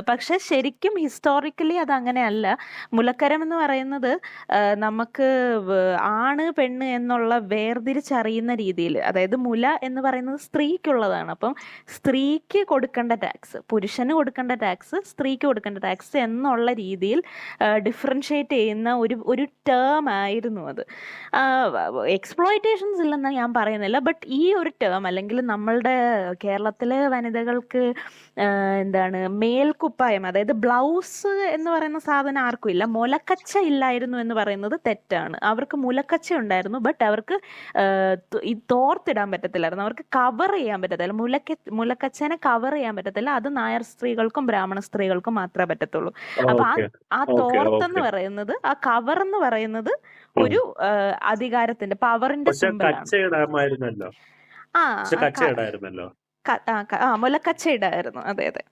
പക്ഷെ ശരിക്കും ഹിസ്റ്റോറിക്കലി അത് അങ്ങനെയല്ല. മുലക്കരം എന്ന് പറയുന്നത് നമുക്ക് ആണ് പെണ്ണ് എന്നുള്ള വേർതിരിച്ചറിയുന്ന രീതിയിൽ, അതായത് മുല എന്ന് പറയുന്നത് സ്ത്രീക്കുള്ളതാണ്. അപ്പം സ്ത്രീക്ക് കൊടുക്കേണ്ട ടാക്സ്, പുരുഷന് കൊടുക്കേണ്ട ടാക്സ്, സ്ത്രീക്ക് കൊടുക്കേണ്ട ടാക്സ് എന്നുള്ള രീതിയിൽ ഡിഫറൻഷിയേറ്റ് ചെയ്യുന്ന ഒരു ടേം ആയിരുന്നു അത്. എക്സ്പ്ലോയിറ്റേഷൻസ് ഇല്ലെന്ന് ഞാൻ പറയുന്നില്ല, ബട്ട് ഈ ഒരു ടേം, അല്ലെങ്കിൽ നമ്മളുടെ കേരളത്തിലെ വനിതകൾക്ക് എന്താണ് മേൽക്കുപ്പായം, അതായത് ബ്ലൗസ് എന്ന് പറയുന്ന സാധനം ആർക്കും ഇല്ല. മുലക്കച്ച ഇല്ലായിരുന്നു എന്ന് പറയുന്നത് തെറ്റാണ്. അവർക്ക് മുലക്കച്ച ഉണ്ടായിരുന്നു, ബട്ട് അവർക്ക് ഈ തോർത്തിടാൻ പറ്റത്തില്ലായിരുന്നു, അവർക്ക് കവർ ചെയ്യാൻ പറ്റത്തില്ല. മുലക്കച്ചനെ കവർ ചെയ്യാൻ പറ്റത്തില്ല. അത് നായർ സ്ത്രീകൾക്കും ബ്രാഹ്മണ സ്ത്രീകൾക്കും മാത്രമേ പറ്റത്തുള്ളൂ. അപ്പൊ ആ തോർത്തെന്ന് പറയുന്നത്, ആ കവർ എന്ന് പറയുന്നത് ഒരു അധികാരത്തിന്റെ, പവറിന്റെ സിമ്പിളാണ്. ആ മുലക്കച്ച ഇടായിരുന്നു. അതെ അതെ.